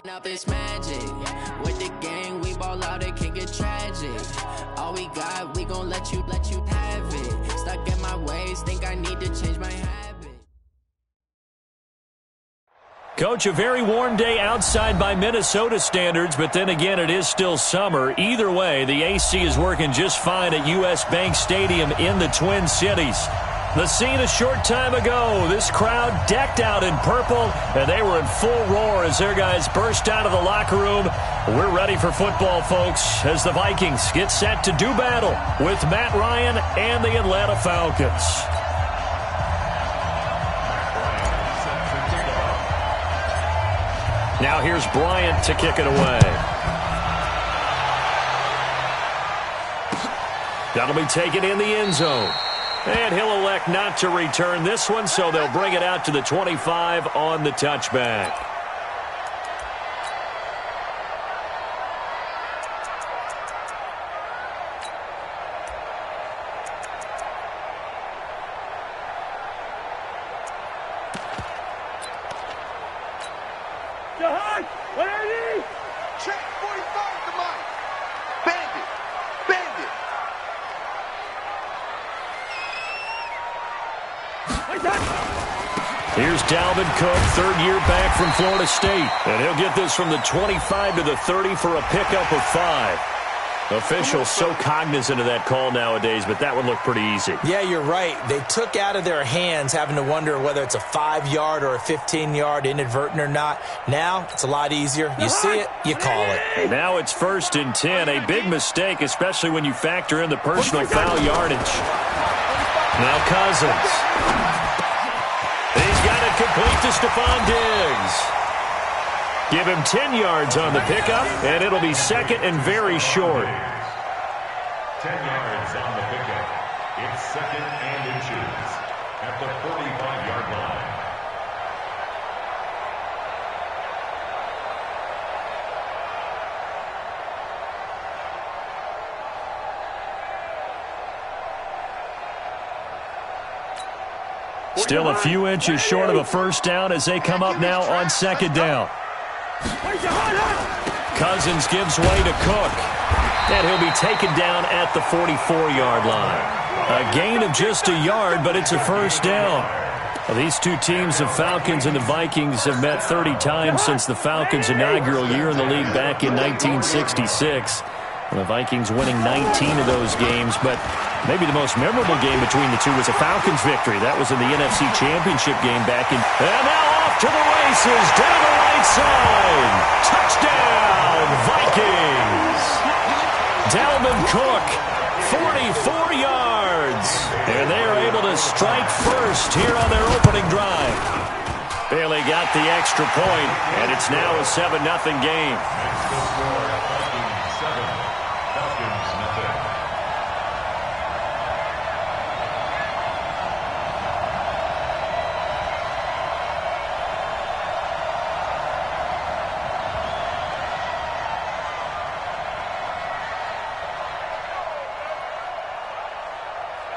Up this magic. With the gang, we ball out, it can get tragic. All we got, we gon' let you have it. Stuck in my ways, think I need to change my habit. Coach, a very warm day outside by Minnesota standards, but then again, it is still summer. Either way, the AC is working just fine at U.S. Bank Stadium in the Twin Cities. The scene a short time ago, this crowd decked out in purple, and they were in full roar as their guys burst out of the locker room. We're ready for football, folks, as the Vikings get set to do battle with Matt Ryan and the Atlanta Falcons. Now here's Bryant to kick it away. That'll be taken in the end zone. And he'll elect not to return this one, so they'll bring it out to the 25 on the touchback. Check 45, come on. Bandit. Here's Dalvin Cook, third year back from Florida State. And he'll get this from the 25 to the 30 for a pickup of 5. Officials so cognizant of that call nowadays, but that would look pretty easy. Yeah, you're right. They took out of their hands having to wonder whether it's a 5-yard or a 15-yard inadvertent or not. Now, it's a lot easier. You see it, you call it. And now it's 1st and 10. A big mistake, especially when you factor in the personal foul yardage. Now Cousins. He's got it complete to Stephon Diggs. Give him 10 yards on the pickup, and it'll be 2nd and very short. 10 yards on the pickup. It's 2nd and inches at the 45-yard line. Still a few inches short of a first down as they come up now on 2nd down. Cousins gives way to Cook. And he'll be taken down at the 44-yard line. A gain of just a yard, but it's a first down. Well, these two teams, the Falcons and the Vikings, have met 30 times since the Falcons' inaugural year in the league back in 1966. And the Vikings winning 19 of those games, but maybe the most memorable game between the two was a Falcons victory. That was in the NFC Championship game back in... And now off to the races, down the right side. Touchdown, Vikings. Dalvin Cook, 44 yards. And they are able to strike first here on their opening drive. Bailey got the extra point, and it's now a 7-0 game.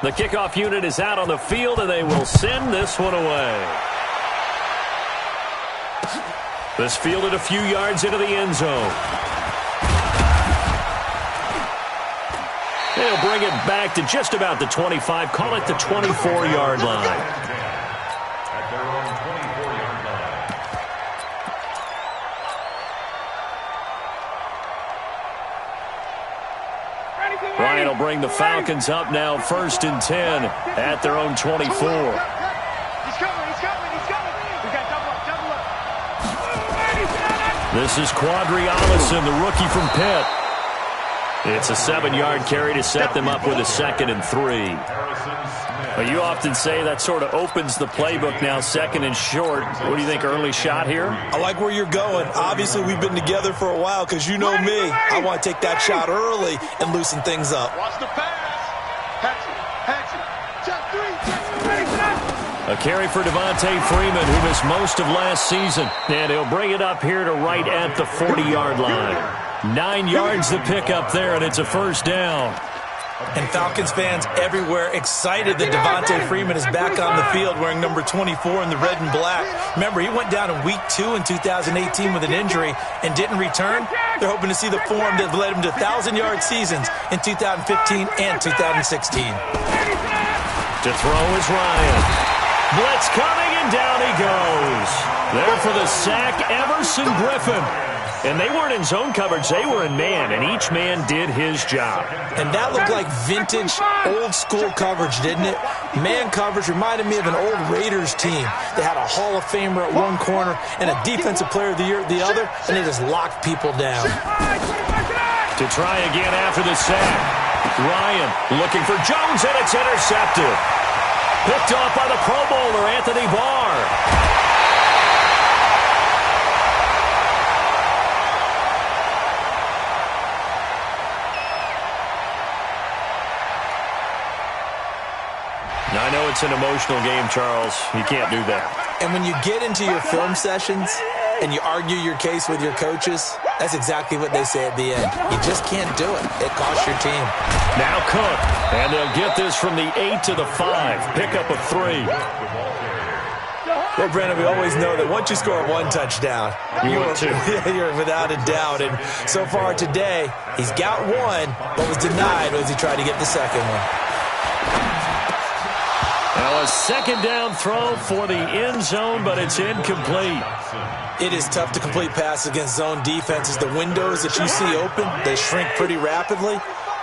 The kickoff unit is out on the field, and they will send this one away. This fielded a few yards into the end zone. They'll bring it back to just about the 25, call it the 24-yard line. Ryan will bring the Falcons up now 1st and 10 at their own 24. He's coming. We got double up. This is Quadri Allison, the rookie from Pitt. It's a 7-yard carry to set them up with a 2nd and 3. Well, you often say that sort of opens the playbook now, 2nd and short. What do you think, early shot here? I like where you're going. Obviously, we've been together for a while because you know me. I want to take that shot early and loosen things up. Watch the pass. Hatch it. Check 3. A carry for Devontae Freeman, who missed most of last season. And he'll bring it up here to right at the 40-yard line. 9 yards to pick up there, and it's a first down. And Falcons fans everywhere excited that Devontae Freeman is back on the field wearing number 24 in the red and black. Remember, he went down in Week 2 in 2018 with an injury and didn't return. They're hoping to see the form that led him to 1,000-yard seasons in 2015 and 2016. To throw is Ryan. Blitz coming, and down he goes. There for the sack, Emerson Griffin. And they weren't in zone coverage, they were in man, and each man did his job. And that looked like vintage, old-school coverage, didn't it? Man coverage reminded me of an old Raiders team. They had a Hall of Famer at one corner and a Defensive Player of the Year at the other, and they just locked people down. To try again after the sack. Ryan looking for Jones, and it's intercepted. Picked off by the Pro Bowler, Anthony Barr. Now, I know it's an emotional game, Charles. You can't do that. And when you get into your film sessions and you argue your case with your coaches, that's exactly what they say at the end. You just can't do it. It costs your team. Now Cook, and they'll get this from the 8 to the 5. Pick up of 3. Well, Brandon, we always know that once you score one touchdown, you're without a doubt. And so far today, he's got one, but was denied as he tried to get the second one. Now a second down throw for the end zone, but it's incomplete. It is tough to complete passes against zone defenses. The windows that you see open, they shrink pretty rapidly.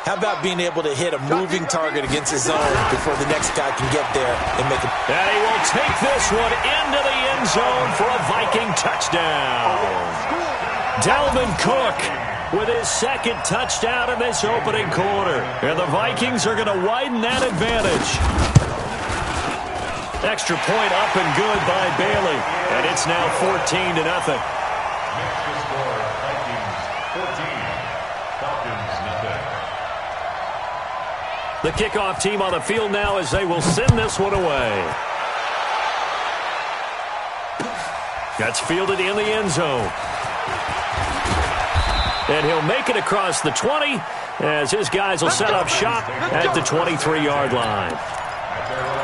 How about being able to hit a moving target against a zone before the next guy can get there and make it? And he will take this one into the end zone for a Viking touchdown. Dalvin Cook with his second touchdown in this opening quarter. And the Vikings are going to widen that advantage. Extra point up and good by Bailey. And it's now 14-0. Next to score, Vikings 14, Falcons nothing. The kickoff team on the field now as they will send this one away. That's fielded in the end zone. And he'll make it across the 20 as his guys will set up shop at the 23-yard line. At their own 23-yard line.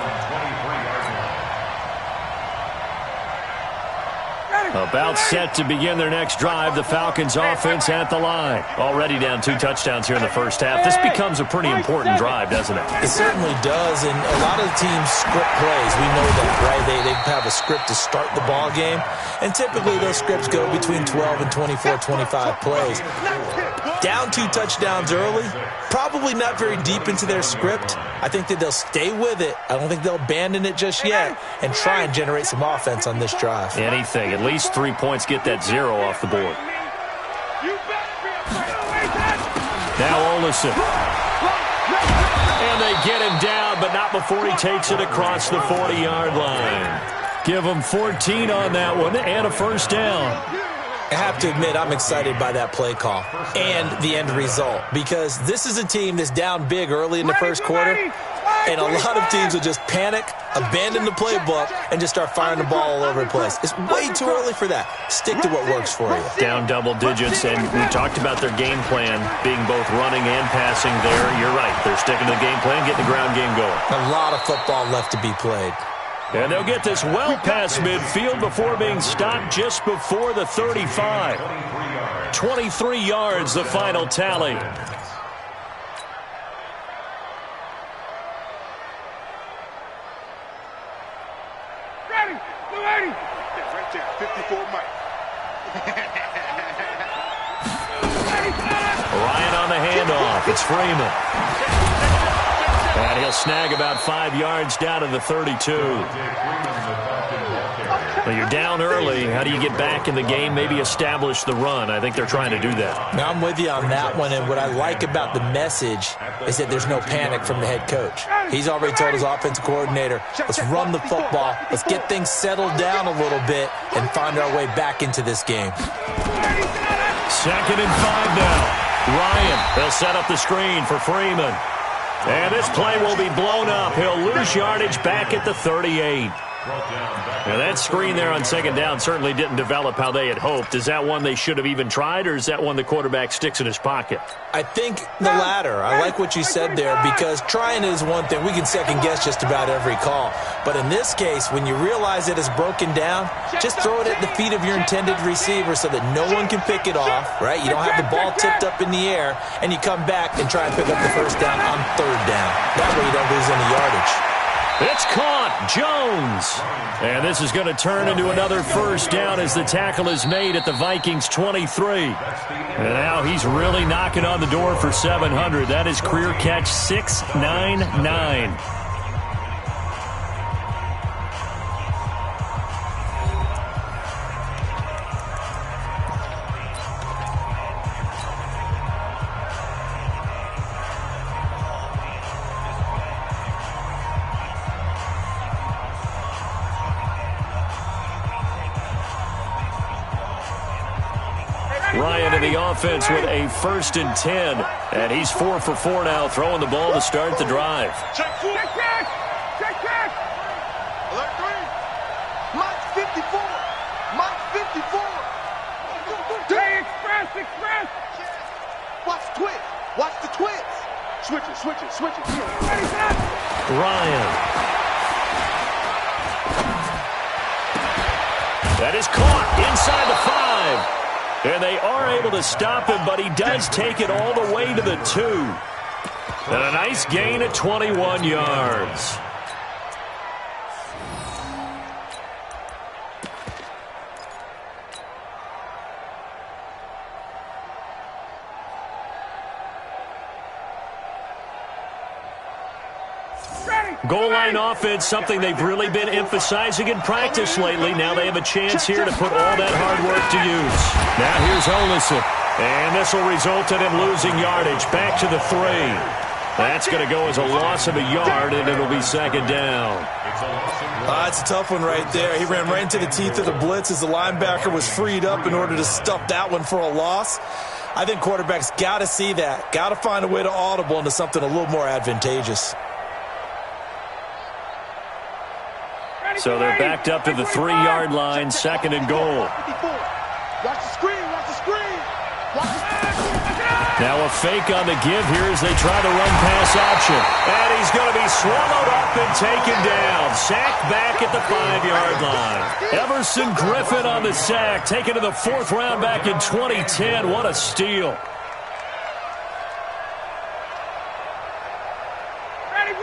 About set to begin their next drive, the Falcons offense at the line. Already down 2 touchdowns here in the first half. This becomes a pretty important drive, doesn't it? It certainly does, and a lot of the teams script plays. We know that, right? They have a script to start the ball game, and typically those scripts go between 12 and 24, 25 plays. Down 2 touchdowns early, probably not very deep into their script. I think that they'll stay with it. I don't think they'll abandon it just yet and try and generate some offense on this drive. Anything. At least 3 points, get that 0 off the board. Now Olsen. And they get him down, but not before he takes it across the 40-yard line. Give him 14 on that one and a first down. I have to admit, I'm excited by that play call and the end result because this is a team that's down big early in the first quarter, and a lot of teams will just panic, abandon the playbook, and just start firing the ball all over the place. It's way too early for that. Stick to what works for you. Down double digits, and we talked about their game plan being both running and passing there. You're right. They're sticking to the game plan, getting the ground game going. A lot of football left to be played. And they'll get this well past midfield before being stopped just before the 35. 23 yards, the final tally. Ready, ready. Right there, 54 Mike. Ryan on the handoff. It's Freeman. And he'll snag about 5 yards down to the 32. Well, you're down early. How do you get back in the game, maybe establish the run? I think they're trying to do that. Now, I'm with you on that one, and what I like about the message is that there's no panic from the head coach. He's already told his offensive coordinator, let's run the football, let's get things settled down a little bit and find our way back into this game. 2nd and 5 now. Ryan, they'll set up the screen for Freeman. And this play will be blown up. He'll lose yardage back at the 38. Now that screen there on second down certainly didn't develop how they had hoped. Is that one they should have even tried, or is that one the quarterback sticks in his pocket? I think the latter. I like what you said there, because trying is one thing. We can second-guess just about every call. But in this case, when you realize it is broken down, just throw it at the feet of your intended receiver so that no one can pick it off, right? You don't have the ball tipped up in the air, and you come back and try and pick up the first down on third down. That way you don't lose any yardage. It's caught. Jones. And this is going to turn into another first down as the tackle is made at the Vikings 23. And now he's really knocking on the door for 700. That is career catch 699. Ryan in the offense with a 1st and 10. And he's 4 for 4 now, throwing the ball to start the drive. Check back! Check back! Alert 3. Mike's 54. Mike's 54. Hey, express! Watch the twist. Watch the twist. Switch it. Ryan. That is caught inside the 5. And they are able to stop him, but he does take it all the way to the 2. And a nice gain at 21 yards. Goal line offense, something they've really been emphasizing in practice lately. Now they have a chance here to put all that hard work to use. Now here's Olison. And this will result in him losing yardage. Back to the 3. That's going to go as a loss of a yard, and it'll be second down. It's a tough one right there. He ran right into the teeth of the blitz as the linebacker was freed up in order to stuff that one for a loss. I think quarterbacks got to see that. Got to find a way to audible into something a little more advantageous. So they're backed up to the 3-yard line, 2nd and goal. Watch the screen. Now a fake on the give here as they try the run-pass option. And he's going to be swallowed up and taken down. Sacked back at the 5-yard line. Everson Griffin on the sack, taken to the 4th round back in 2010. What a steal.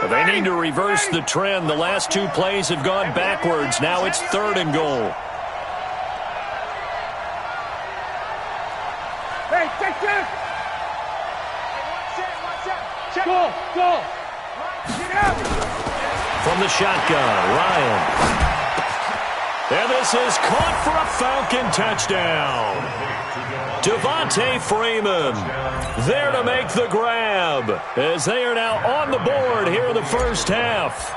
They need to reverse the trend. The last 2 plays have gone backwards. Now it's 3rd and goal. Hey, check. Go. Get out. From the shotgun, Ryan. And this is caught for a Falcon touchdown. Devontae Freeman there to make the grab as they are now on the board here in the first half.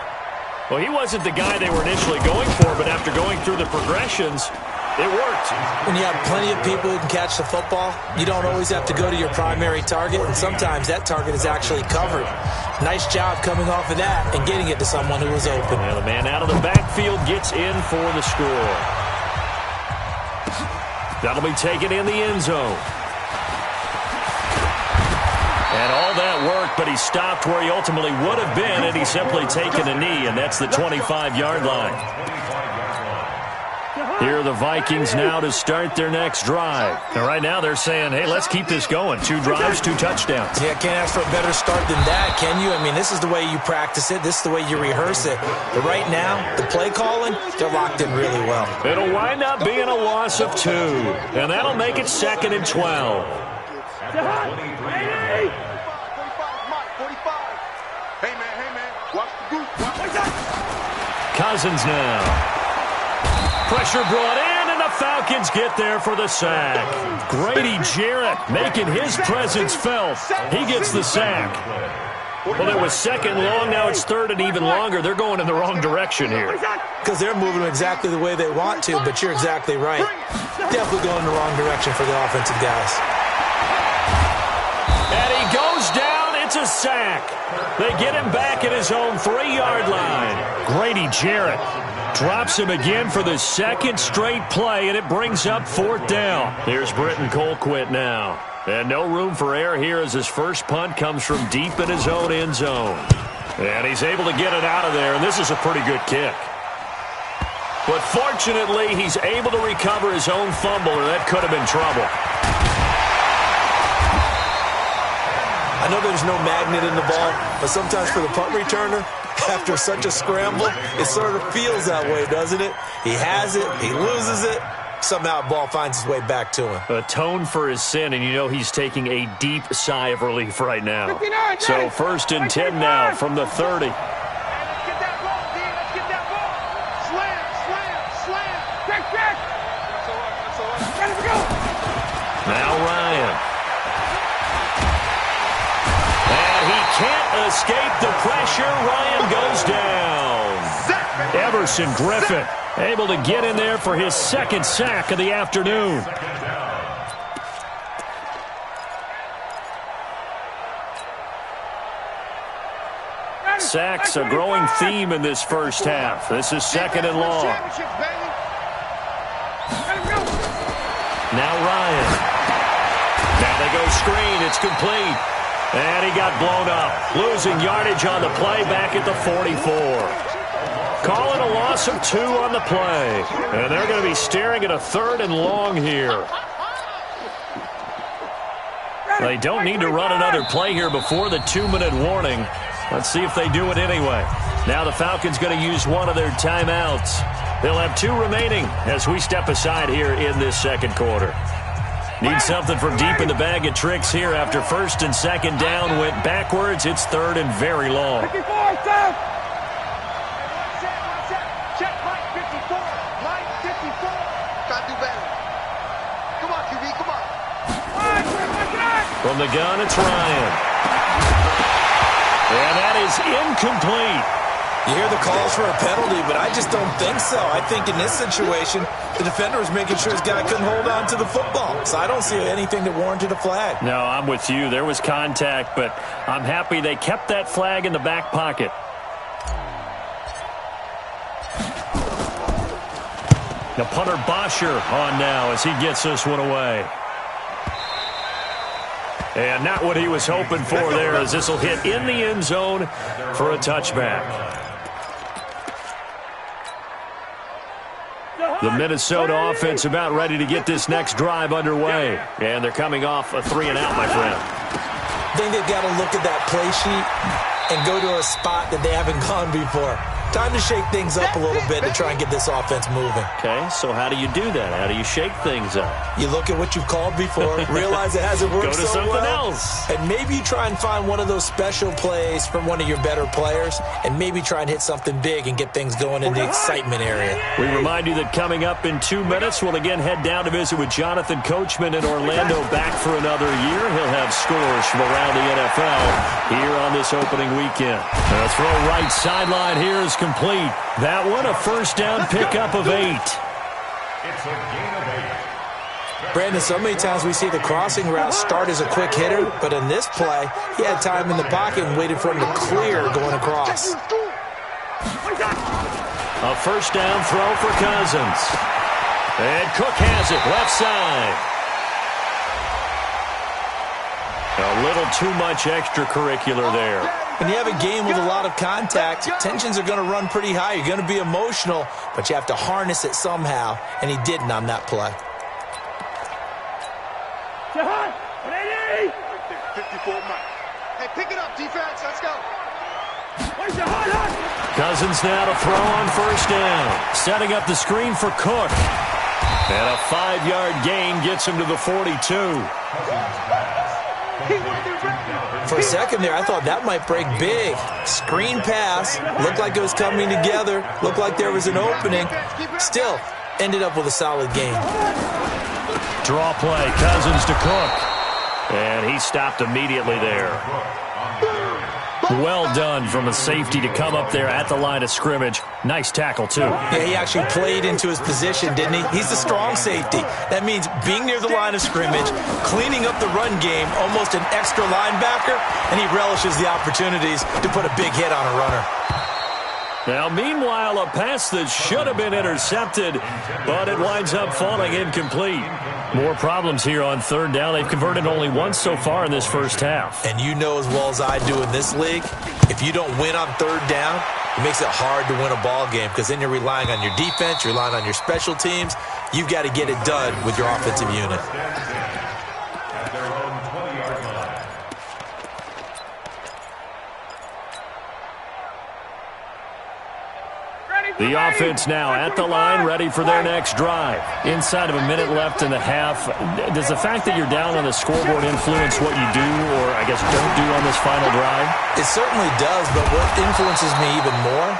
Well, he wasn't the guy they were initially going for, but after going through the progressions, it worked. When you have plenty of people who can catch the football, you don't always have to go to your primary target, and sometimes that target is actually covered. Nice job coming off of that and getting it to someone who was open. And the man out of the backfield gets in for the score. That'll be taken in the end zone. And all that work, but he stopped where he ultimately would have been, and he's simply taken a knee, and that's the 25-yard line. Here are the Vikings now to start their next drive. And right now they're saying, hey, let's keep this going. 2 drives, 2 touchdowns. Yeah, can't ask for a better start than that, can you? I mean, this is the way you practice it. This is the way you rehearse it. But right now, the play calling, they're locked in really well. It'll wind up being a loss of 2. And that'll make it 2nd and 12. Hey, man. Watch the goose. Cousins now. Pressure brought in, and the Falcons get there for the sack. Grady Jarrett making his presence felt. He gets the sack. Well, it was 2nd long. Now it's 3rd and even longer. They're going in the wrong direction here. Because they're moving exactly the way they want to, but you're exactly right. Definitely going in the wrong direction for the offensive guys. And he goes down. It's a sack. They get him back at his own 3-yard line. Grady Jarrett. Drops him again for the second straight play, and it brings up 4th down. Here's Britton Colquitt now. And no room for error here as his first punt comes from deep in his own end zone. And he's able to get it out of there, and this is a pretty good kick. But fortunately, he's able to recover his own fumble, or that could have been trouble. I know there's no magnet in the ball, but sometimes for the punt returner, after such a scramble, it sort of feels that way, doesn't it? He has it, he loses it, somehow the ball finds its way back to him. Atone for his sin, and you know he's taking a deep sigh of relief right now. So 1st and 10 now from the 30. Let's get that ball, D. Let's get that ball. Slam, slam, slam. Check. Let's go. Now Ryan. And he can't escape the pressure. Ryan goes down. Everson Griffin able to get in there for his 2nd sack of the afternoon. Sacks a growing theme in this first half. This is 2nd and long. Now Ryan. Now they go screen. It's complete. And he got blown up. Losing yardage on the play back at the 44. Call it a loss of 2 on the play. And they're going to be staring at a 3rd and long here. They don't need to run another play here before the 2-minute warning. Let's see if they do it anyway. Now the Falcons going to use one of their timeouts. They'll have 2 remaining as we step aside here in this 2nd quarter. Need something from deep in the bag of tricks here after 1st and 2nd down went backwards. It's 3rd and very long. Check line 54. Line 54. Try to do better. Come on, QB, come on. From the gun, it's Ryan. And that is incomplete. You hear the calls for a penalty, but I just don't think so. I think in this situation, the defender was making sure his guy couldn't hold on to the football. So I don't see anything that warranted a flag. No, I'm with you. There was contact, but I'm happy they kept that flag in the back pocket. The punter Bosher on now as he gets this one away. And not what he was hoping for there, as this will hit in the end zone for a touchback. The Minnesota offense about ready to get this next drive underway. And they're coming off a 3-and-out, my friend. I think they've got to look at that play sheet and go to a spot that they haven't gone before. Time to shake things up a little bit to try and get this offense moving. Okay, so how do you do that? How do you shake things up? You look at what you've called before, realize it hasn't worked Go to so something well, else. and maybe you try and find one of those special plays from one of your better players, and maybe try and hit something big and get things going in the excitement area. We remind you that coming up in 2 minutes, we'll again head down to visit with Jonathan Coachman in Orlando, back for another year. He'll have scores from around the NFL here on this opening weekend. The throw right sideline here is complete. That one, a first down pickup of 8. It's a gain of 8. Brandon, so many times we see the crossing route start as a quick hitter, but in this play, he had time in the pocket and waited for him to clear going across. A first down throw for Cousins. And Cook has it, left side. A little too much extracurricular there. When you have a game with a lot of contact, tensions are going to run pretty high. You're going to be emotional, but you have to harness it somehow, and he didn't on that play. 54 Mike. Hey, pick it up, defense. Let's go. Cousins now to throw on first down. Setting up the screen for Cook. And a 5-yard gain gets him to the 42. For a second there, I thought that might break big. Screen pass. Looked like it was coming together. Looked like there was an opening. Still, ended up with a solid game. Draw play. Cousins to Cook. And he stopped immediately there. Well done from a safety to come up there at the line of scrimmage. Nice tackle, too. Yeah, he actually played into his position, didn't he? He's the strong safety. That means being near the line of scrimmage, cleaning up the run game, almost an extra linebacker, and he relishes the opportunities to put a big hit on a runner. Now, meanwhile, a pass that should have been intercepted, but it winds up falling incomplete. More problems here on third down. They've converted only once so far in this first half. And you know as well as I do in this league, if you don't win on third down, it makes it hard to win a ball game because then you're relying on your defense, you're relying on your special teams. You've got to get it done with your offensive unit. The offense now at the line, ready for their next drive. Inside of a minute left in the half, does the fact that you're down on the scoreboard influence what you do, or I guess don't do on this final drive? It certainly does, but what influences me even more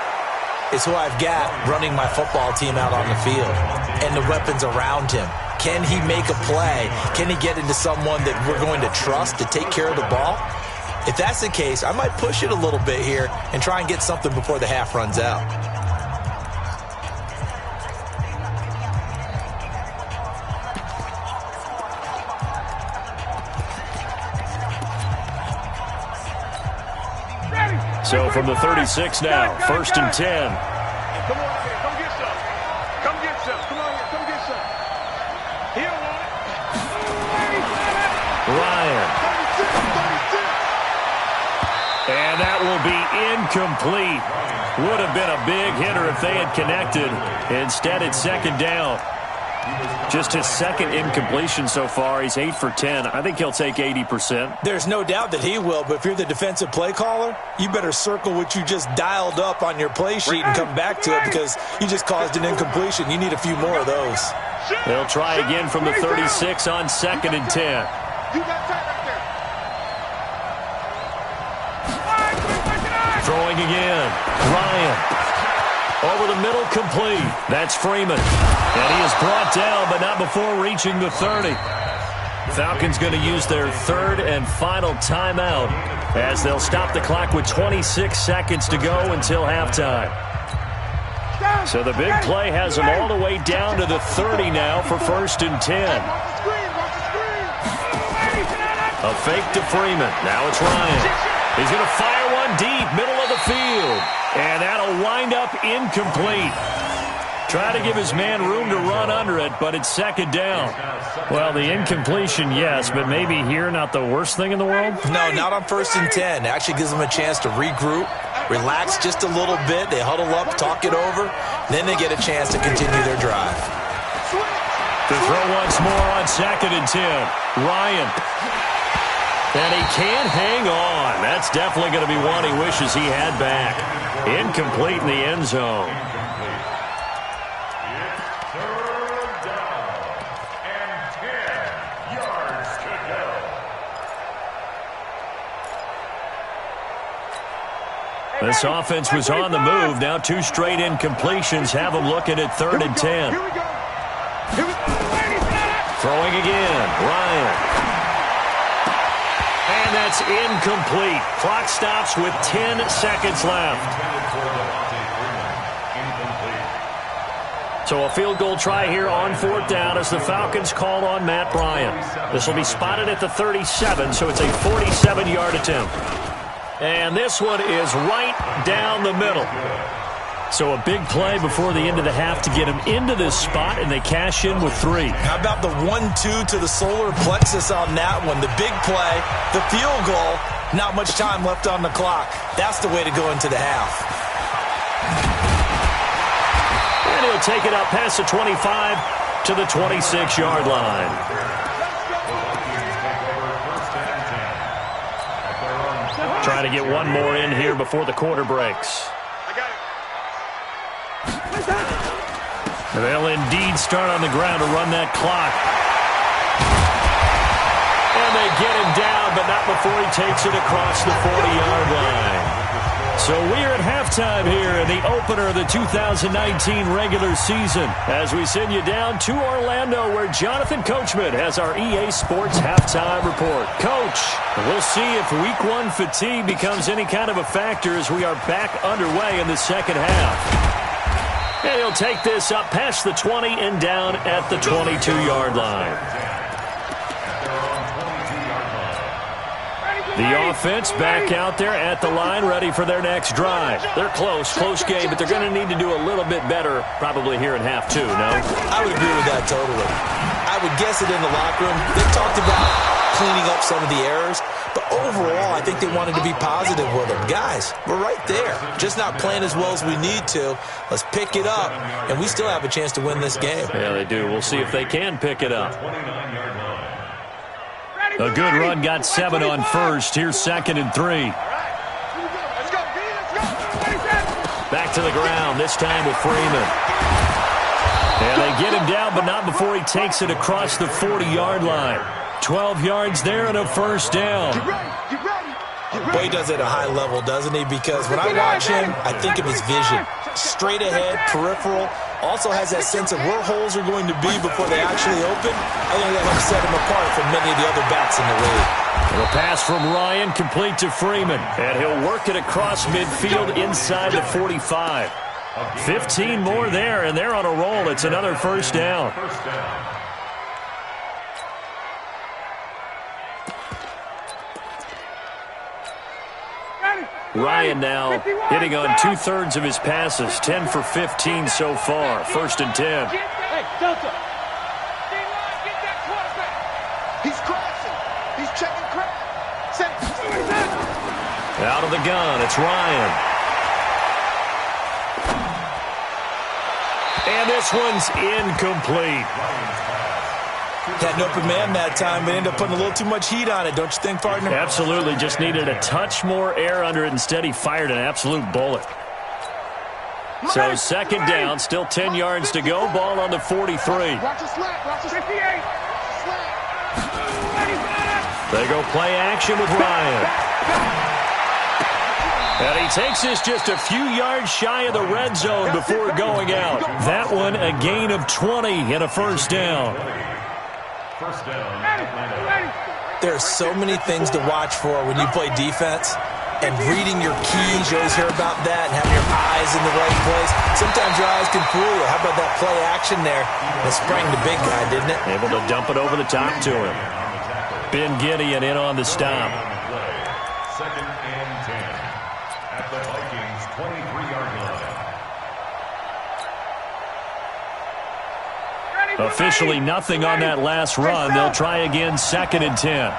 is who I've got running my football team out on the field and the weapons around him. Can he make a play? Can he get into someone that we're going to trust to take care of the ball? If that's the case, I might push it a little bit here and try and get something before the half runs out. So from the 36 now, 1st and 10. Come on here, come get some. Come get some. Come on here, come get some. He'll want it. Ryan. 36. And that will be incomplete. Would have been a big hitter if they had connected. Instead, it's second down. Just his second incompletion so far. He's 8 for 10. I think he'll take 80%. There's no doubt that he will, but if you're the defensive play caller, you better circle what you just dialed up on your play sheet and come back to it because you just caused an incompletion. You need a few more of those. They'll try again from the 36 on 2nd and 10. You got tight right there. Throwing again. Ryan. Over the middle, complete. That's Freeman. And he is brought down, but not before reaching the 30. Falcons going to use their third and final timeout as they'll stop the clock with 26 seconds to go until halftime. So the big play has them all the way down to the 30 now for 1st and 10. A fake to Freeman. Now it's Ryan. He's going to fire one deep, middle of the field. And that'll wind up incomplete. Try to give his man room to run under it, but it's second down. Well, the incompletion, yes, but maybe here not the worst thing in the world? No, not on 1st and 10. It actually gives them a chance to regroup, relax just a little bit. They huddle up, talk it over. Then they get a chance to continue their drive. To throw once more on 2nd and 10. Ryan. And he can't hang on. That's definitely going to be one he wishes he had back. Incomplete in the end zone. It's third down and 10 yards to go. This offense was on the move. Now 2 straight incompletions have them looking at 3rd and 10. Here we go. Throwing again. Ryan. And that's incomplete. Clock stops with 10 seconds left. So a field goal try here on 4th down as the Falcons call on Matt Bryant. This will be spotted at the 37, so it's a 47-yard attempt. And this one is right down the middle. So a big play before the end of the half to get him into this spot, and they cash in with 3. How about the 1-2 to the solar plexus on that one? The big play, the field goal, not much time left on the clock. That's the way to go into the half. And he'll take it up past the 25 to the 26-yard line. Trying to get one more in here before the quarter breaks. They'll indeed start on the ground to run that clock. And they get him down, but not before he takes it across the 40-yard line. So we're at halftime here in the opener of the 2019 regular season as we send you down to Orlando where Jonathan Coachman has our EA Sports halftime report. Coach, we'll see if Week 1 fatigue becomes any kind of a factor as we are back underway in the second half. And he'll take this up past the 20 and down at the 22-yard line. The offense back out there at the line, ready for their next drive. They're close game, but they're going to need to do a little bit better probably here in half two, no? I would agree with that totally. I would guess it in the locker room. They talked about cleaning up some of the errors, but overall, I think they wanted to be positive with them. Guys, we're right there. Just not playing as well as we need to. Let's pick it up, and we still have a chance to win this game. Yeah, they do. We'll see if they can pick it up. A good run got 7 on first. Here's 2nd and 3. Back to the ground, this time with Freeman. And they get him down, but not before he takes it across the 40-yard line. 12 yards there and a first down. Boy, he does it at a high level, doesn't he? Because when I watch him, I think of his vision. Straight ahead, peripheral. Also has that sense of where holes are going to be before they actually open. I think that helps set him apart from many of the other backs in the league. The pass from Ryan complete to Freeman. And he'll work it across midfield inside the 45. 15 more there, and they're on a roll. It's another first down. Ryan now hitting on 2/3 of his passes, 10 for 15 so far. 1st and 10. Hey, Delta. He's crossing. He's checking crap. Out of the gun, it's Ryan. And this one's incomplete. Had an open man that time, but ended up putting a little too much heat on it, don't you think, partner? Absolutely. Just needed a touch more air under it. Instead, he fired an absolute bullet. So 2nd down, still 10 yards to go. Ball on the 43. Watch the slap. Watch the 58. They go play action with Ryan. And he takes this just a few yards shy of the red zone before going out. That one a gain of 20 and a first down. There are so many things to watch for when you play defense. And reading your keys, you always hear about that, and having your eyes in the right place. Sometimes your eyes can fool you. How about that play action there? It sprang the big guy, didn't it? Able to dump it over the top to him. Ben Gideon in on the stop. 2nd and 10 at the Vikings' 23-yard line. Officially nothing on that last run. They'll try again, 2nd and 10.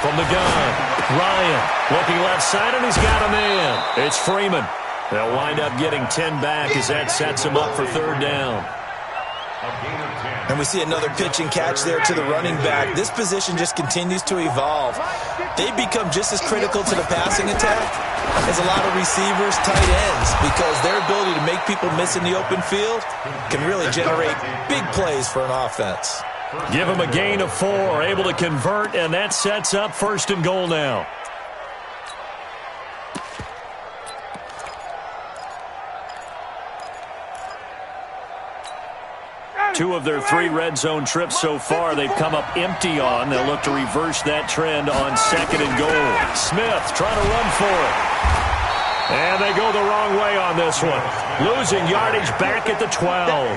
From the gun, Ryan looking left side, and he's got a man. It's Freeman. They'll wind up getting 10 back as that sets him up for 3rd down. And we see another pitch and catch there to the running back. This position just continues to evolve. They become just as critical to the passing attack as a lot of receivers, tight ends, because their ability to make people miss in the open field can really generate big plays for an offense. Give him a gain of 4, able to convert, and that sets up 1st and goal now. Two of their 3 red zone trips so far they've come up empty on. They'll look to reverse that trend on 2nd and goal. Smith trying to run for it. And they go the wrong way on this one. Losing yardage back at the 12.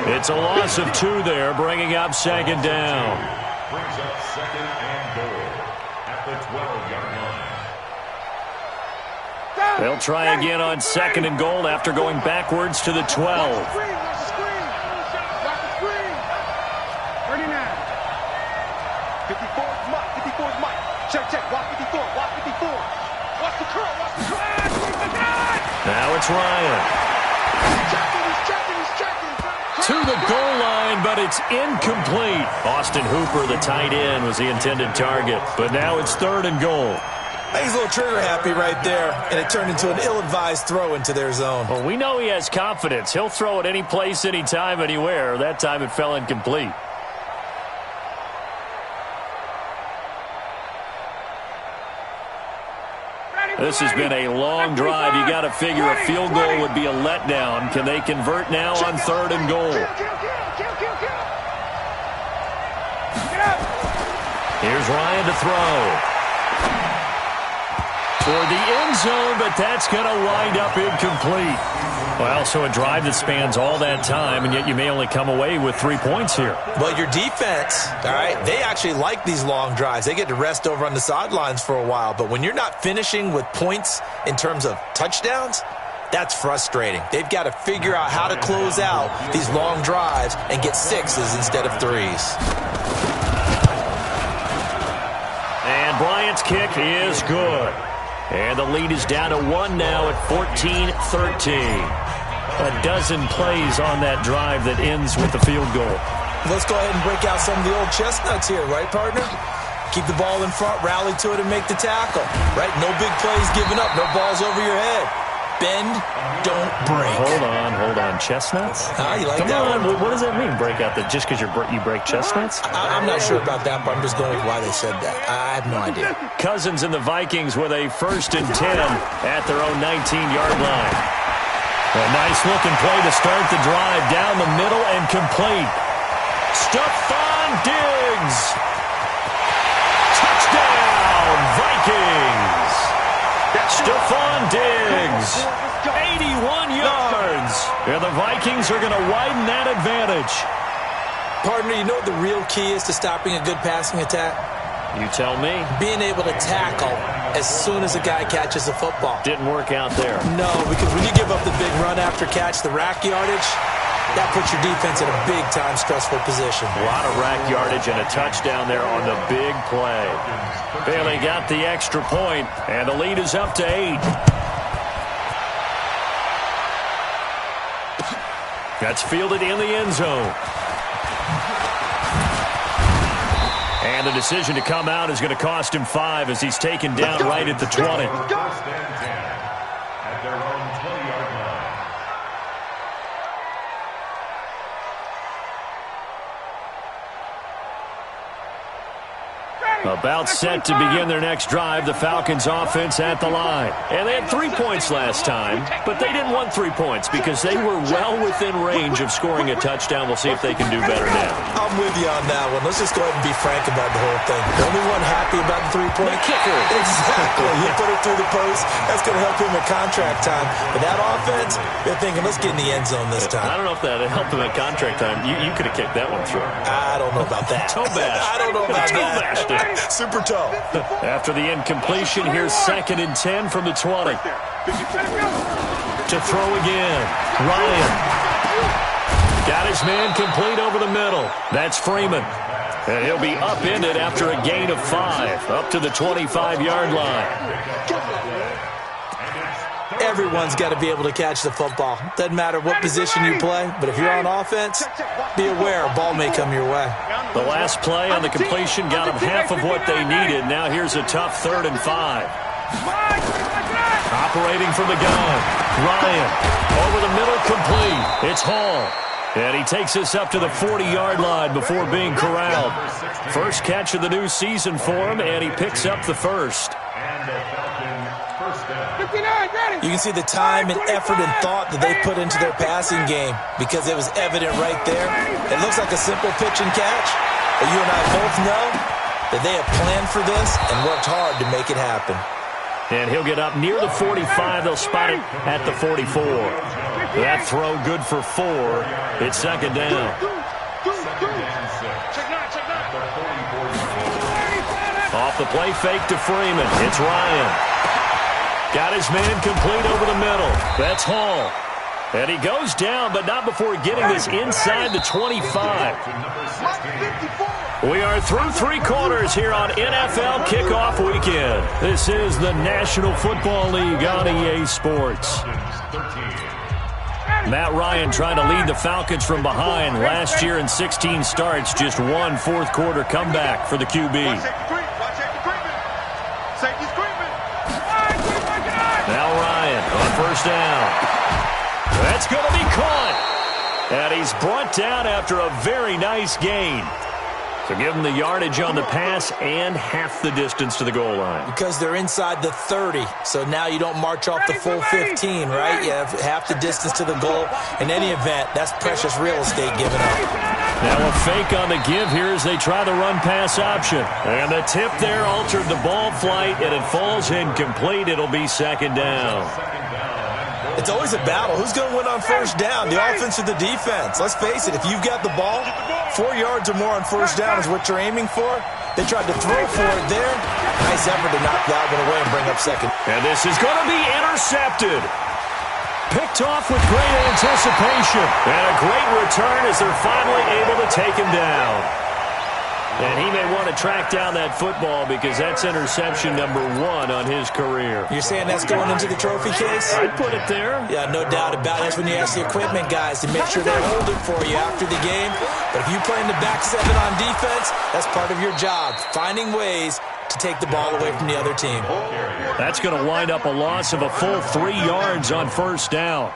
It's a loss of 2 there, bringing up 2nd down. Brings up 2nd and goal at the 12-yard line. They'll try again on 2nd and goal after going backwards to the 12. Now it's Ryan. To the goal line, but it's incomplete. Austin Hooper, the tight end, was the intended target. But now it's 3rd and goal. I think he's a little trigger happy right there, and it turned into an ill-advised throw into their zone. Well, we know he has confidence. He'll throw it any place, anytime, anywhere. That time it fell incomplete. This has been a long drive. You got to figure a field goal would be a letdown. Can they convert now on 3rd and goal? Here's Ryan to throw. For the end zone, but that's going to wind up incomplete. Well, so a drive that spans all that time, and yet you may only come away with 3 points here. Well, your defense, all right, they actually like these long drives. They get to rest over on the sidelines for a while. But when you're not finishing with points in terms of touchdowns, that's frustrating. They've got to figure out how to close out these long drives and get 6s instead of 3s. And Bryant's kick is good. And the lead is down to 1 now at 14-13. A dozen plays on that drive that ends with the field goal. Let's go ahead and break out some of the old chestnuts here, right, partner? Keep the ball in front, rally to it, and make the tackle, right? No big plays given up, no balls over your head. Bend, don't break. Hold on. Chestnuts? You like Come that on. one? What does that mean, break out? That just because you break chestnuts? I'm not sure about that, but I'm just going with why they said that. I have no idea. Cousins and the Vikings with a 1st and 10 at their own 19-yard line. A nice-looking play to start the drive down the middle and complete. Stephon Diggs. Touchdown, Vikings. Stephon Diggs, 81 yards. And the Vikings are going to widen that advantage. Partner, you know what the real key is to stopping a good passing attack? You tell me. Being able to tackle as soon as a guy catches the football. Didn't work out there. No, because when you give up the big run after catch, the rack yardage, that puts your defense in a big-time stressful position. A lot of rack yardage and a touchdown there on the big play. Bailey got the extra point, and the lead is up to 8. That's fielded in the end zone. And the decision to come out is going to cost him 5 as he's taken down right at the 20. 1st and 10 at their own 20-yard line. About set to begin their next drive, the Falcons offense at the line. And they had 3 points last time, but they didn't want 3 points because they were well within range of scoring a touchdown. We'll see if they can do better now. I'm with you on that one. Let's just go ahead and be frank about the whole thing. The only one happy about the 3-point kicker. Exactly. He put it through the post. That's going to help him at contract time. But that offense, they're thinking, let's get in the end zone this time. I don't know if that helped him at contract time. You could have kicked that one through. I don't know about that. Toe bash. I don't know about Toe bashed it. Super toe. After the incompletion, here's 2nd and 10 from the 20. To throw again. Ryan. Got his man complete over the middle. That's Freeman. And he'll be upended after a gain of 5, up to the 25-yard line. Everyone's got to be able to catch the football. Doesn't matter what position you play, but if you're on offense, be aware a ball may come your way. The last play on the completion got them half of what they needed. Now here's a tough 3rd and 5. Operating from the gun. Ryan over the middle, complete. It's Hall. And he takes us up to the 40-yard line before being corralled. First catch of the new season for him, and he picks up the first. You can see the time and effort and thought that they put into their passing game because it was evident right there. It looks like a simple pitch and catch, but you and I both know that they have planned for this and worked hard to make it happen. And he'll get up near the 45. They'll spot it at the 44. That throw good for 4. It's 2nd down. Off the play fake to Freeman. It's Ryan. Got his man complete over the middle. That's Hall. And he goes down, but not before getting this inside the 25. We are through 3 quarters here on NFL Kickoff Weekend. This is the National Football League on EA Sports. Matt Ryan trying to lead the Falcons from behind. Last year in 16 starts, just 1 fourth-quarter comeback for the QB. Now Ryan on 1st down. That's going to be caught. And he's brought down after a very nice gain. So give him the yardage on the pass and half the distance to the goal line. Because they're inside the 30, so now you don't march off the full 15, right? You have half the distance to the goal. In any event, that's precious real estate given up. Now a fake on the give here as they try the run-pass option. And the tip there altered the ball flight, and it falls incomplete. It'll be 2nd down. It's always a battle. Who's going to win on first down, the offense or the defense? Let's face it, if you've got the ball, 4 yards or more on first down is what you're aiming for. They tried to throw for it there. Nice effort to knock that one away and bring up second. And this is going to be intercepted. Picked off with great anticipation. And a great return as they're finally able to take him down. And he may want to track down that football because that's interception number 1 on his career. You're saying that's going into the trophy case? I'd put it there. Yeah, no doubt about it. That's when you ask the equipment guys to make sure they hold it for you after the game. But if you play in the back 7 on defense, that's part of your job, finding ways to take the ball away from the other team. That's going to wind up a loss of a full 3 yards on first down.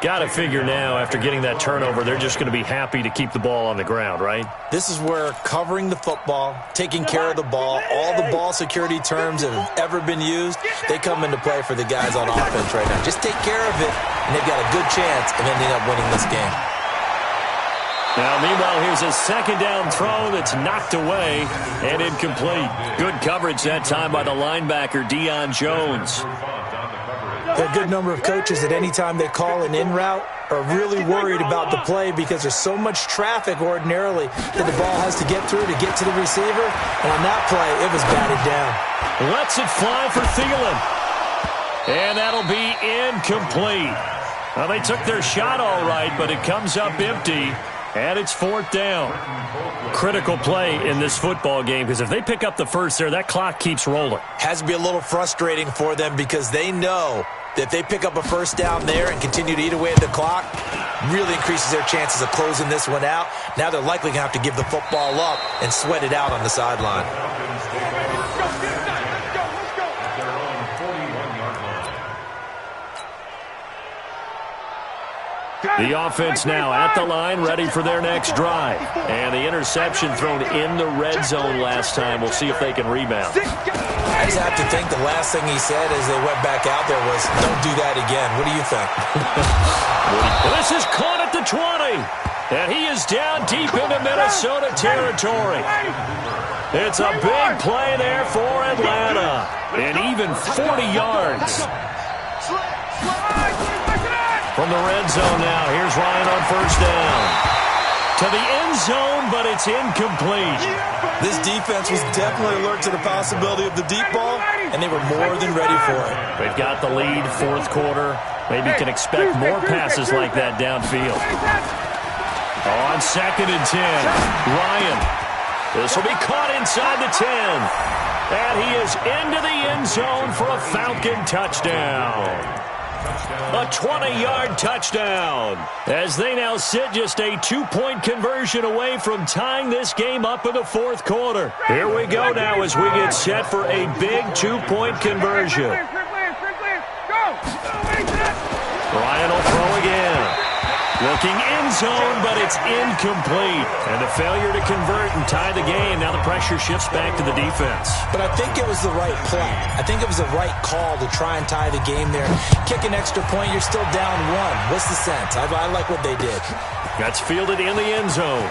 Got to figure now, after getting that turnover, they're just going to be happy to keep the ball on the ground, right? This is where covering the football, taking care of the ball, all the ball security terms that have ever been used, they come into play for the guys on offense right now. Just take care of it, and they've got a good chance of ending up winning this game. Now, meanwhile, here's a second down throw that's knocked away and incomplete. Good coverage that time by the linebacker, Deion Jones. There are a good number of coaches that any time they call an in route are really worried about the play because there's so much traffic ordinarily that the ball has to get through to get to the receiver. And on that play, it was batted down. Lets it fly for Thielen. And that'll be incomplete. Well, they took their shot all right, but it comes up empty. And it's 4th down. Critical play in this football game because if they pick up the first there, that clock keeps rolling. Has to be a little frustrating for them because they know that if they pick up a first down there and continue to eat away at the clock, really increases their chances of closing this one out. Now they're likely going to have to give the football up and sweat it out on the sideline. The offense now at the line, ready for their next drive. And the interception thrown in the red zone last time. We'll see if they can rebound. I just have to think the last thing he said as they went back out there was, don't do that again. What do you think? This is caught at the 20. And he is down deep into Minnesota territory. It's a big play there for Atlanta. And even 40 yards. From the red zone now, here's Ryan on first down. To the end zone, but it's incomplete. This defense was definitely alert to the possibility of the deep ball, and they were more than ready for it. They've got the lead, 4th quarter. Maybe can expect more passes like that downfield. On 2nd and 10, Ryan. This will be caught inside the 10. And he is into the end zone for a Falcon touchdown. A 20-yard touchdown as they now sit just a 2-point conversion away from tying this game up in the 4th quarter. Here we go now as we get set for a big 2-point conversion. Ryan will throw again. Looking end zone, but it's incomplete. And a failure to convert and tie the game. Now the pressure shifts back to the defense. But I think it was the right play. I think it was the right call to try and tie the game there. Kick an extra point, you're still down 1. What's the sense? I like what they did. That's fielded in the end zone.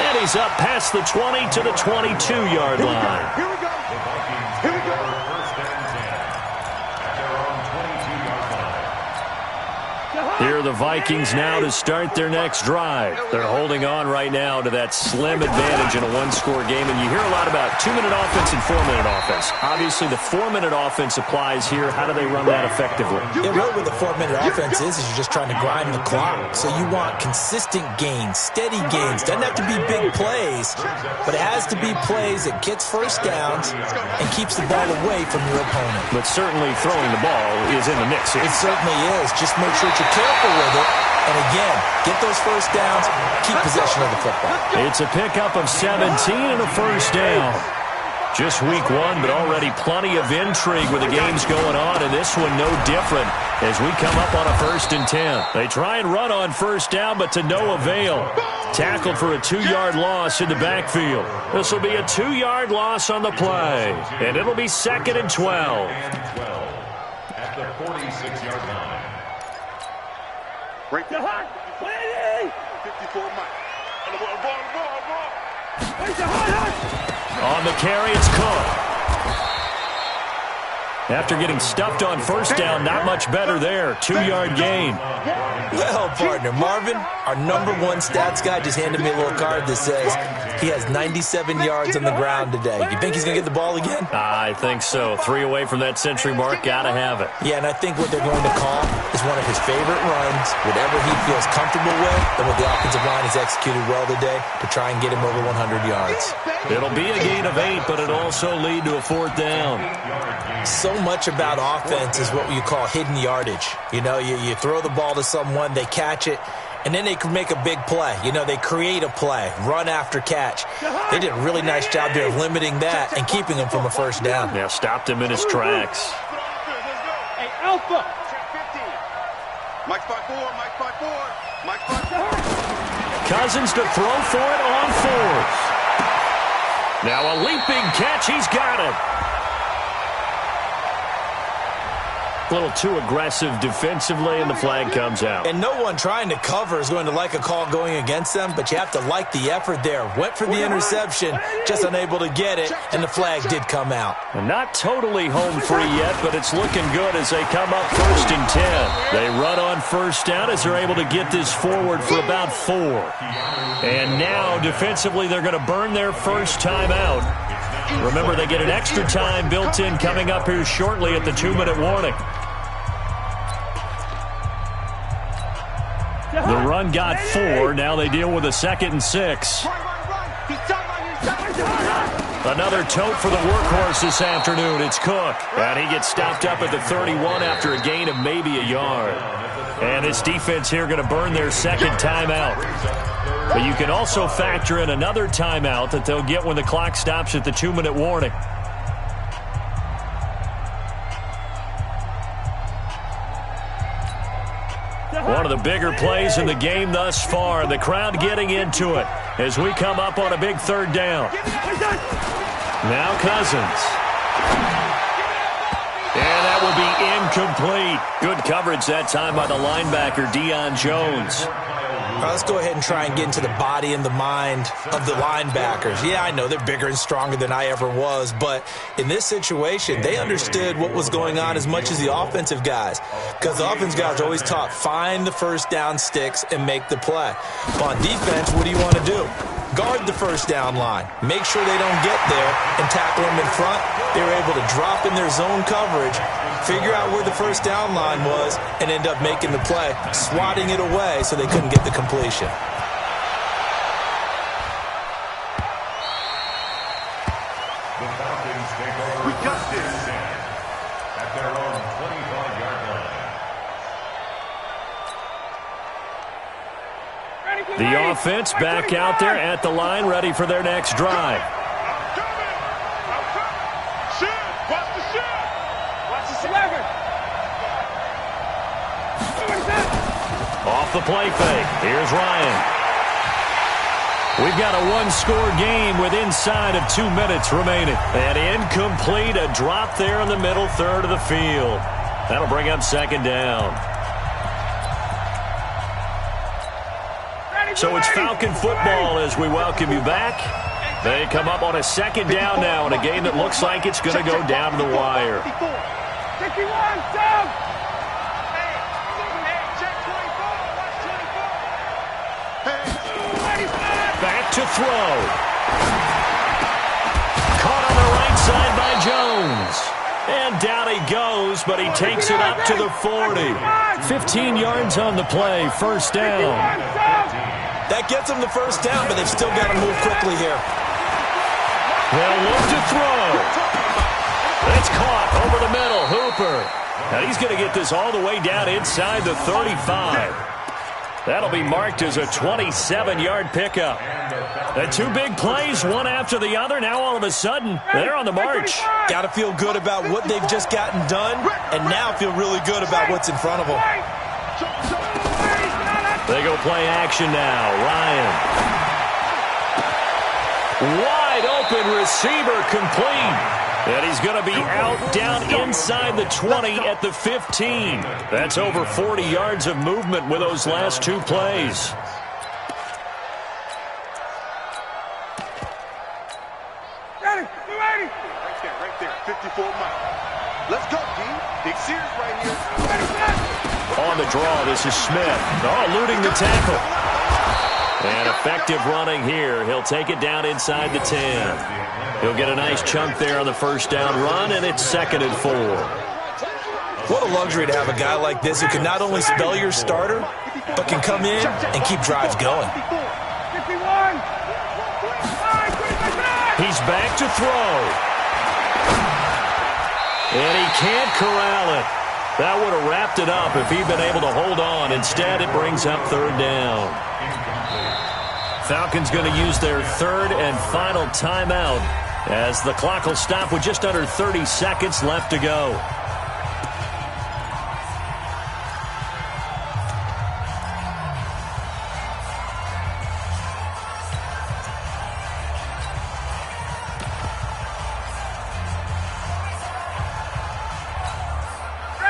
And he's up past the 20 to the 22-yard line. Here we go. Here we go. Here are the Vikings now to start their next drive. They're holding on right now to that slim advantage in a 1-score game. And you hear a lot about 2-minute offense and 4-minute offense. Obviously, the 4-minute offense applies here. How do they run that effectively? Yeah, really what the 4-minute offense is you're just trying to grind the clock. So you want consistent gains, steady gains. Doesn't have to be big plays, but it has to be plays that gets first downs and keeps the ball away from your opponent. But certainly throwing the ball is in the mix here. It certainly is. Just make sure that you're careful with it. And again, get those first downs, keep possession of the football. It's a pickup of 17 and a first down. Just week 1, but already plenty of intrigue with the games going on, and this one no different as we come up on a 1st and 10. They try and run on first down, but to no avail. Tackled for a 2-yard loss in the backfield. This will be a 2-yard loss on the play, and it'll be 2nd and 12. At the 46-yard line. Break the heart. 54 miles. On the carry, it's Cook. After getting stuffed on first down, not much better there. 2-yard gain. Well, partner, Marvin, our #1 stats guy just handed me a little card that says he has 97 yards on the ground today. You think he's going to get the ball again? I think so. 3 away from that century mark. Got to have it. Yeah, and I think what they're going to call is one of his favorite runs, whatever he feels comfortable with, and what the offensive line has executed well today to try and get him over 100 yards. It'll be a gain of 8, but it'll also lead to a 4th down. So much about offense is what you call hidden yardage. You know, you throw the ball to someone, they catch it, and then they can make a big play. You know, they create a play, run after catch. They did a really nice job there of limiting that and keeping him from a first down. Yeah, stopped him in his tracks. Hey, Alpha. Mike's 5-4, Mike's 5-4, Mike's 5-4. Cousins to throw for it on 4th. Now a leaping catch. He's got it. A little too aggressive defensively, and the flag comes out. And no one trying to cover is going to like a call going against them, but you have to like the effort there. Went for the interception, just unable to get it, and the flag did come out. And not totally home free yet, but it's looking good as they come up 1st and 10. They run on first down as they're able to get this forward for about 4. And now, defensively, they're going to burn their first time out. Remember, they get an extra time built in coming up here shortly at the 2-minute warning. The run got 4. Now they deal with a 2nd and 6. Another tote for the workhorse this afternoon. It's Cook. And he gets stopped up at the 31 after a gain of maybe a yard. And this defense here going to burn their 2nd timeout. But you can also factor in another timeout that they'll get when the clock stops at the 2-minute warning. One of the bigger plays in the game thus far. The crowd getting into it as we come up on a big 3rd down. Now Cousins. And that will be incomplete. Good coverage that time by the linebacker, Deion Jones. All right, let's go ahead and try and get into the body and the mind of the linebackers. Yeah, I know they're bigger and stronger than I ever was, but in this situation, they understood what was going on as much as the offensive guys, because the offensive guys are always taught, find the first down sticks and make the play. On defense, what do you want to do? Guard the first down line. Make sure they don't get there and tackle them in front. They were able to drop in their zone coverage, figure out where the first down line was, and end up making the play, swatting it away so they couldn't get the completion. The Falcons take over. We got this. At their own 25-yard line. The offense back out there at the line, ready for their next drive. Off the play fake. Here's Ryan. We've got a one-score game with inside of 2 minutes remaining. And incomplete, a drop there in the middle third of the field. That'll bring up 2nd down. So it's Falcon football as we welcome you back. They come up on a 2nd down now in a game that looks like it's going to go down to the wire. Back to throw. Caught on the right side by Jones. And down he goes, but he takes it up to the 40. 15 yards on the play, 1st down. That gets them the 1st down, but they've still got to move quickly here. They'll look to throw. It's caught over the middle. Hooper. Now he's going to get this all the way down inside the 35. That'll be marked as a 27-yard pickup. The 2 big plays, one after the other. Now all of a sudden, they're on the march. Got to feel good about what they've just gotten done, and now feel really good about what's in front of them. They go play action now. Ryan. Wide open receiver complete. And he's going to be out down inside the 20 at the 15. That's over 40 yards of movement with those last 2 plays. Got it. Right there. 54 miles. Let's go, D. Big Sears right here. On the draw, this is Smith. Oh, eluding the tackle. And effective running here. He'll take it down inside the 10. He'll get a nice chunk there on the first down run, and it's 2nd and 4. What a luxury to have a guy like this who can not only spell your starter, but can come in and keep drives going. He's back to throw. And he can't corral it. That would have wrapped it up if he'd been able to hold on. Instead, it brings up 3rd down. Falcons going to use their 3rd and final timeout as the clock will stop with just under 30 seconds left to go.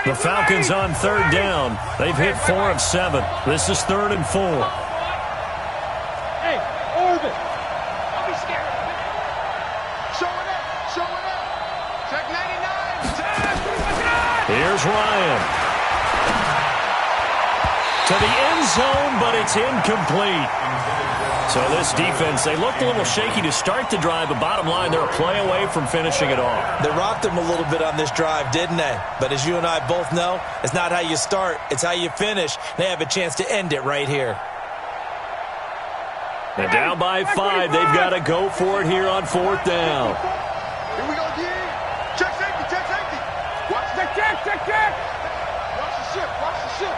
The Falcons on 3rd down. They've hit 4 of 7. This is 3rd and 4. Hey, Orbit. Don't be scared. Showing up. Showing up. Check 99. Here's Ryan. To the end zone, but it's incomplete. So this defense, they looked a little shaky to start the drive, but bottom line, they're a play away from finishing it off. They rocked them a little bit on this drive, didn't they? But as you and I both know, it's not how you start, it's how you finish. They have a chance to end it right here. And down by 5, they've got to go for it here on 4th down. Here we go, D. Check safety, check safety. Watch the check. Watch the ship, watch the ship.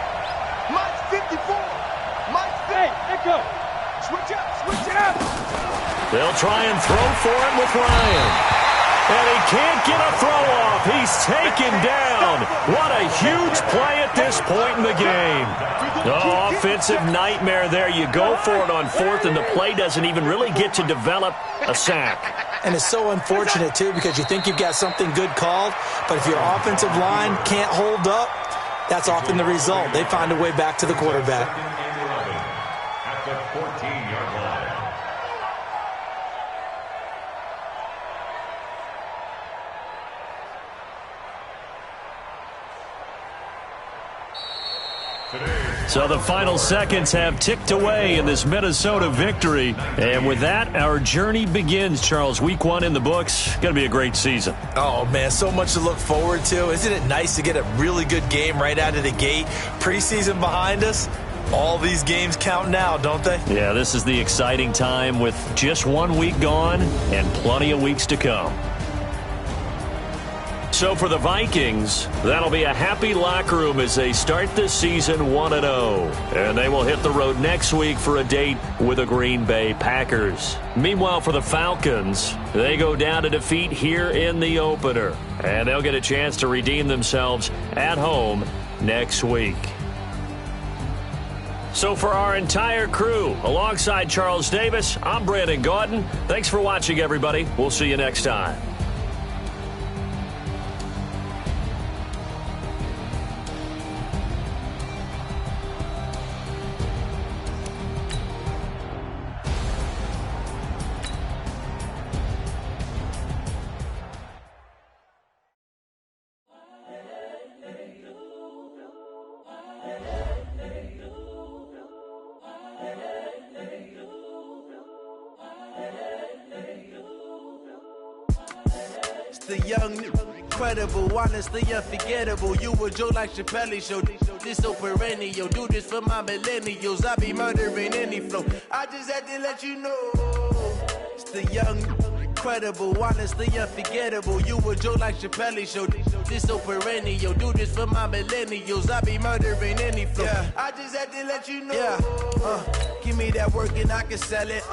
Mike's 54. Mike's 50. Hey, Echo. Switch up. They'll try and throw for it with Ryan. And he can't get a throw off. He's taken down. What a huge play at this point in the game. Oh, offensive nightmare there. You go for it on 4th, and the play doesn't even really get to develop a sack. And it's so unfortunate, too, because you think you've got something good called, but if your offensive line can't hold up, that's often the result. They find a way back to the quarterback. At the 14-yard line. So the final seconds have ticked away in this Minnesota victory. And with that, our journey begins, Charles. Week 1 in the books. Going to be a great season. Oh, man, so much to look forward to. Isn't it nice to get a really good game right out of the gate? Preseason behind us. All these games count now, don't they? Yeah, this is the exciting time with just 1 week gone and plenty of weeks to come. So for the Vikings, that'll be a happy locker room as they start this season 1-0. And they will hit the road next week for a date with the Green Bay Packers. Meanwhile, for the Falcons, they go down to defeat here in the opener. And they'll get a chance to redeem themselves at home next week. So for our entire crew, alongside Charles Davis, I'm Brandon Gaudin. Thanks for watching, everybody. We'll see you next time. The young, incredible, honestly unforgettable. You a Joe like Chappelle show. This so perennial. Do this for my millennials. I be murdering any flow. I just had to let you know. It's the young, incredible, honestly unforgettable. You a Joe like Chappelle show. This so perennial. Do this for my millennials. I be murdering any flow. I just had to let you know. Give me that work and I can sell it.